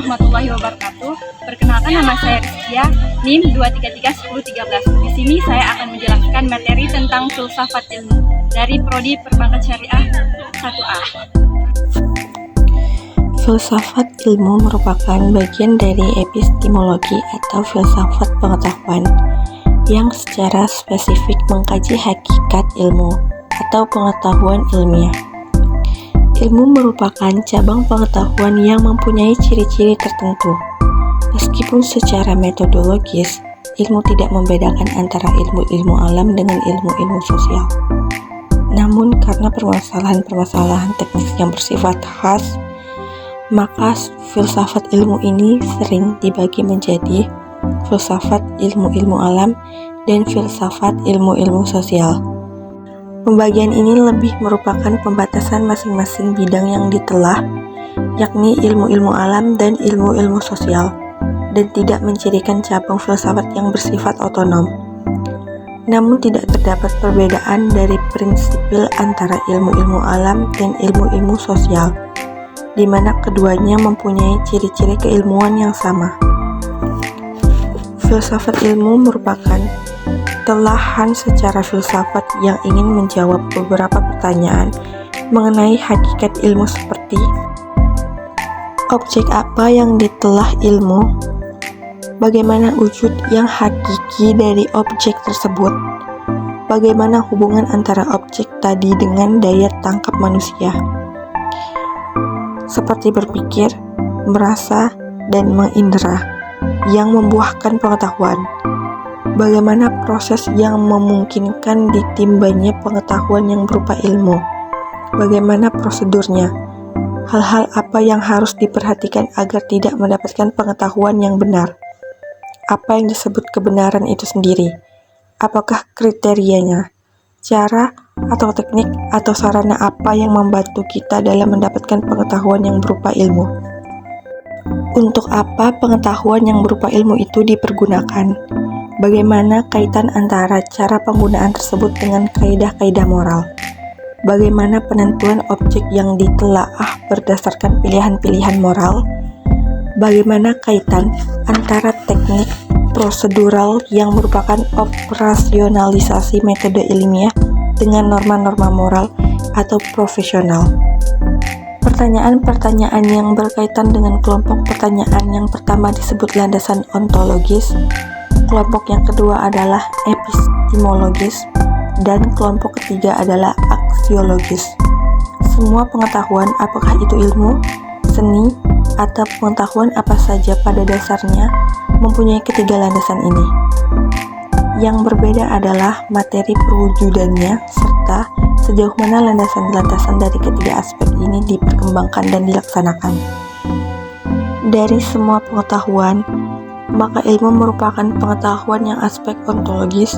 warahmatullahi wabarakatuh. Perkenalkan, nama saya Rizkia, NIM 2331013. Di sini saya akan menjelaskan materi tentang filsafat ilmu dari Prodi Perbankan Syariah 1A. Filsafat ilmu merupakan bagian dari epistemologi atau filsafat pengetahuan yang secara spesifik mengkaji hakikat ilmu atau pengetahuan ilmiah. Ilmu merupakan cabang pengetahuan yang mempunyai ciri-ciri tertentu. Meskipun secara metodologis, ilmu tidak membedakan antara ilmu-ilmu alam dengan ilmu-ilmu sosial. Namun karena permasalahan-permasalahan teknis yang bersifat khas, maka filsafat ilmu ini sering dibagi menjadi filsafat ilmu-ilmu alam dan filsafat ilmu-ilmu sosial. Pembagian ini lebih merupakan pembatasan masing-masing bidang yang ditelah, yakni ilmu-ilmu alam dan ilmu-ilmu sosial, dan tidak mencirikan cabang filsafat yang bersifat otonom. Namun tidak terdapat perbedaan dari prinsipil antara ilmu-ilmu alam dan ilmu-ilmu sosial, di mana keduanya mempunyai ciri-ciri keilmuan yang sama. Filsafat ilmu merupakan telahan secara filsafat yang ingin menjawab beberapa pertanyaan mengenai hakikat ilmu seperti objek apa yang ditelah ilmu, bagaimana wujud yang hakiki dari objek tersebut, bagaimana hubungan antara objek tadi dengan daya tangkap manusia, seperti berpikir, merasa, dan mengindera yang membuahkan pengetahuan. Bagaimana proses yang memungkinkan ditimbanya pengetahuan yang berupa ilmu? Bagaimana prosedurnya? Hal-hal apa yang harus diperhatikan agar tidak mendapatkan pengetahuan yang benar? Apa yang disebut kebenaran itu sendiri? Apakah kriterianya? Cara atau teknik atau sarana apa yang membantu kita dalam mendapatkan pengetahuan yang berupa ilmu? Untuk apa pengetahuan yang berupa ilmu itu dipergunakan? Bagaimana kaitan antara cara penggunaan tersebut dengan kaidah-kaidah moral? Bagaimana penentuan objek yang ditelaah berdasarkan pilihan-pilihan moral? Bagaimana kaitan antara teknik prosedural yang merupakan operasionalisasi metode ilmiah dengan norma-norma moral atau profesional? Pertanyaan-pertanyaan yang berkaitan dengan kelompok pertanyaan yang pertama disebut landasan ontologis, kelompok yang kedua adalah epistemologis, dan kelompok ketiga adalah aksiologis. Semua pengetahuan, apakah itu ilmu, seni, atau pengetahuan apa saja pada dasarnya, mempunyai ketiga landasan ini. Yang berbeda adalah materi perwujudannya, serta sejauh mana landasan-landasan dari ketiga aspek ini diperkembangkan dan dilaksanakan. Dari semua pengetahuan, maka ilmu merupakan pengetahuan yang aspek ontologis,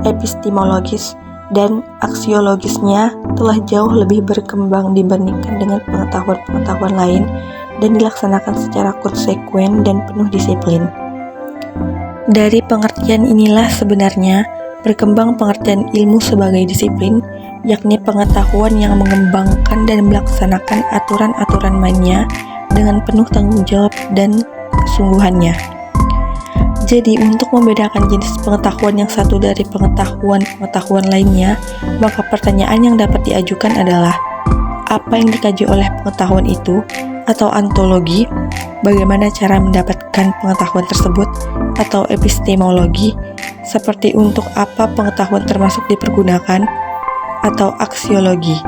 epistemologis, dan aksiologisnya telah jauh lebih berkembang dibandingkan dengan pengetahuan-pengetahuan lain dan dilaksanakan secara konsekuen dan penuh disiplin. Dari pengertian inilah sebenarnya berkembang pengertian ilmu sebagai disiplin, yakni pengetahuan yang mengembangkan dan melaksanakan aturan-aturan mainnya dengan penuh tanggung jawab dan kesungguhannya. Jadi, untuk membedakan jenis pengetahuan yang satu dari pengetahuan-pengetahuan lainnya, maka pertanyaan yang dapat diajukan adalah apa yang dikaji oleh pengetahuan itu, atau ontologi, bagaimana cara mendapatkan pengetahuan tersebut, atau epistemologi, seperti untuk apa pengetahuan termasuk dipergunakan, atau aksiologi.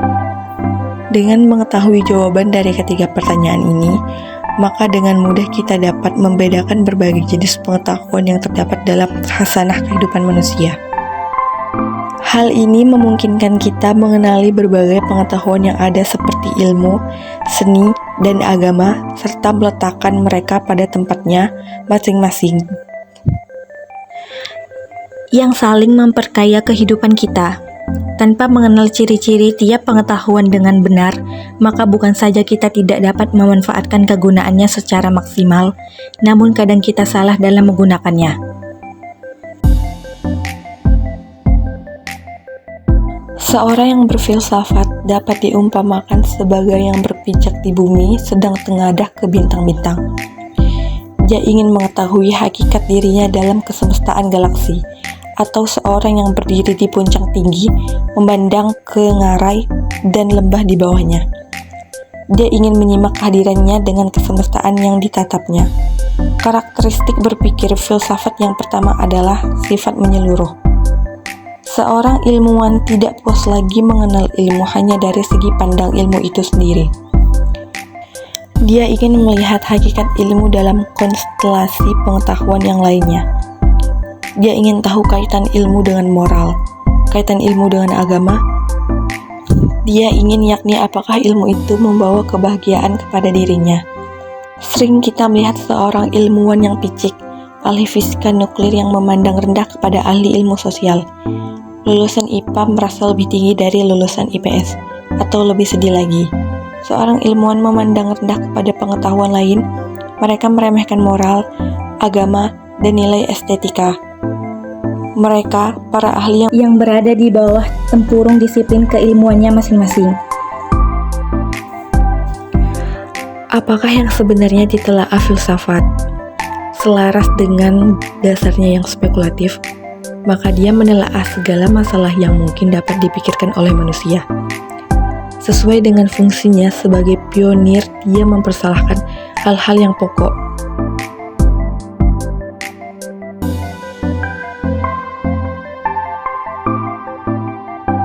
Dengan mengetahui jawaban dari ketiga pertanyaan ini, maka dengan mudah kita dapat membedakan berbagai jenis pengetahuan yang terdapat dalam khasanah kehidupan manusia. Hal ini memungkinkan kita mengenali berbagai pengetahuan yang ada seperti ilmu, seni, dan agama, serta meletakkan mereka pada tempatnya masing-masing, yang saling memperkaya kehidupan kita. Tanpa mengenal ciri-ciri tiap pengetahuan dengan benar, maka bukan saja kita tidak dapat memanfaatkan kegunaannya secara maksimal, namun kadang kita salah dalam menggunakannya. Seorang yang berfilsafat dapat diumpamakan sebagai yang berpijak di bumi sedang tengadah ke bintang-bintang. Dia ingin mengetahui hakikat dirinya dalam kesemestaan galaksi, atau seorang yang berdiri di puncak tinggi, memandang ke ngarai dan lembah di bawahnya. Dia ingin menyimak kehadirannya dengan kesemestaan yang ditatapnya. Karakteristik berpikir filsafat yang pertama adalah sifat menyeluruh. Seorang ilmuwan tidak puas lagi mengenal ilmu hanya dari segi pandang ilmu itu sendiri. Dia ingin melihat hakikat ilmu dalam konstelasi pengetahuan yang lainnya. Dia ingin tahu kaitan ilmu dengan moral, kaitan ilmu dengan agama. Dia ingin yakni apakah ilmu itu membawa kebahagiaan kepada dirinya. Sering kita melihat seorang ilmuwan yang picik, ahli fisika nuklir yang memandang rendah kepada ahli ilmu sosial. Lulusan IPA merasa lebih tinggi dari lulusan IPS, atau lebih sedih lagi. Seorang ilmuwan memandang rendah kepada pengetahuan lain, mereka meremehkan moral, agama, dan nilai estetika. Mereka, para ahli yang berada di bawah tempurung disiplin keilmuannya masing-masing. Apakah yang sebenarnya ditelaah filsafat selaras dengan dasarnya yang spekulatif? Maka dia menelaah segala masalah yang mungkin dapat dipikirkan oleh manusia. Sesuai dengan fungsinya sebagai pionir, dia mempersalahkan hal-hal yang pokok.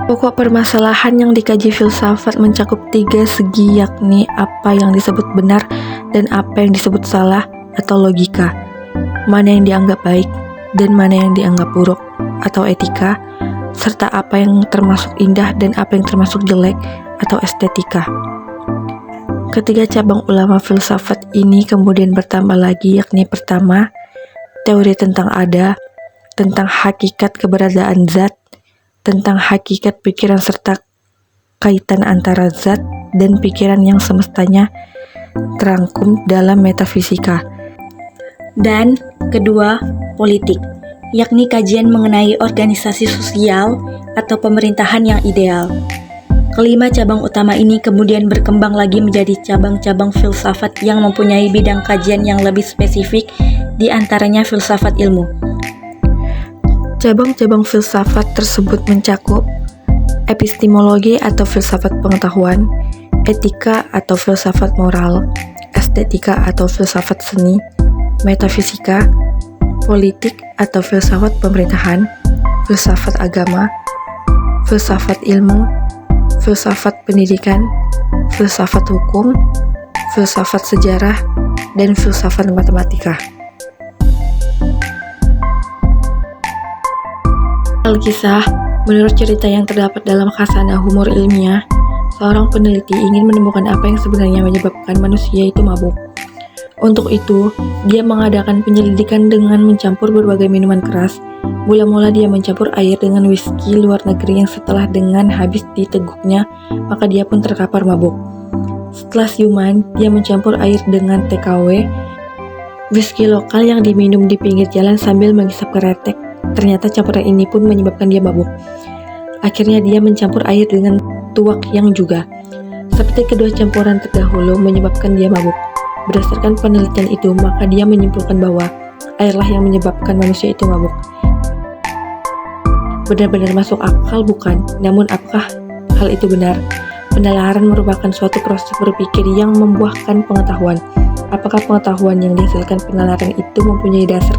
Pokok permasalahan yang dikaji filsafat mencakup 3 segi, yakni apa yang disebut benar dan apa yang disebut salah atau logika, mana yang dianggap baik dan mana yang dianggap buruk atau etika, serta apa yang termasuk indah dan apa yang termasuk jelek atau estetika. Ketiga cabang ulama filsafat ini kemudian bertambah lagi, yakni pertama, teori tentang ada, tentang hakikat keberadaan zat, tentang hakikat pikiran serta kaitan antara zat dan pikiran yang semestanya terangkum dalam metafisika. Dan kedua, politik, yakni kajian mengenai organisasi sosial atau pemerintahan yang ideal. Kelima cabang utama ini kemudian berkembang lagi menjadi cabang-cabang filsafat yang mempunyai bidang kajian yang lebih spesifik, di antaranya filsafat ilmu. Cabang-cabang filsafat tersebut mencakup epistemologi atau filsafat pengetahuan, etika atau filsafat moral, estetika atau filsafat seni, metafisika, politik atau filsafat pemerintahan, filsafat agama, filsafat ilmu, filsafat pendidikan, filsafat hukum, filsafat sejarah, dan filsafat matematika. Alkisah, menurut cerita yang terdapat dalam khasanah humor ilmiah, seorang peneliti ingin menemukan apa yang sebenarnya menyebabkan manusia itu mabuk. Untuk itu, dia mengadakan penyelidikan dengan mencampur berbagai minuman keras. Mula-mula dia mencampur air dengan whisky luar negeri yang setelah dengan habis diteguknya, maka dia pun terkapar mabuk. Setelah siuman, dia mencampur air dengan TKW, whisky lokal yang diminum di pinggir jalan sambil menghisap keretek. Ternyata campuran ini pun menyebabkan dia mabuk. Akhirnya dia mencampur air dengan tuak yang juga, seperti kedua campuran terdahulu, menyebabkan dia mabuk. Berdasarkan penelitian itu, maka dia menyimpulkan bahwa airlah yang menyebabkan manusia itu mabuk. Benar-benar masuk akal bukan? Namun apakah hal itu benar? Penalaran merupakan suatu proses berpikir yang membuahkan pengetahuan. Apakah pengetahuan yang dihasilkan penalaran itu mempunyai dasar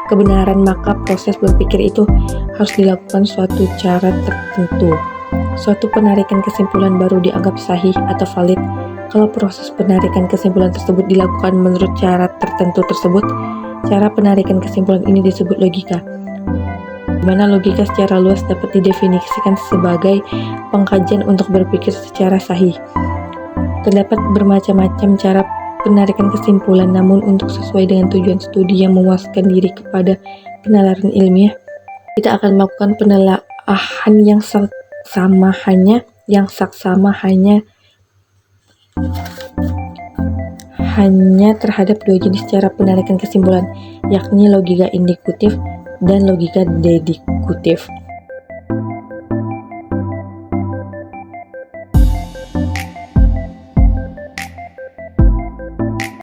kebenaran, maka proses berpikir itu harus dilakukan suatu cara tertentu. Suatu penarikan kesimpulan baru dianggap sahih atau valid kalau proses penarikan kesimpulan tersebut dilakukan menurut cara tertentu tersebut. Cara penarikan kesimpulan ini disebut logika, di mana logika secara luas dapat didefinisikan sebagai pengkajian untuk berpikir secara sahih. Terdapat bermacam-macam cara penarikan kesimpulan, namun untuk sesuai dengan tujuan studi yang memuaskan diri kepada penalaran ilmiah, kita akan melakukan penelaahan yang saksama hanya terhadap dua jenis cara penarikan kesimpulan, yakni logika induktif dan logika deduktif.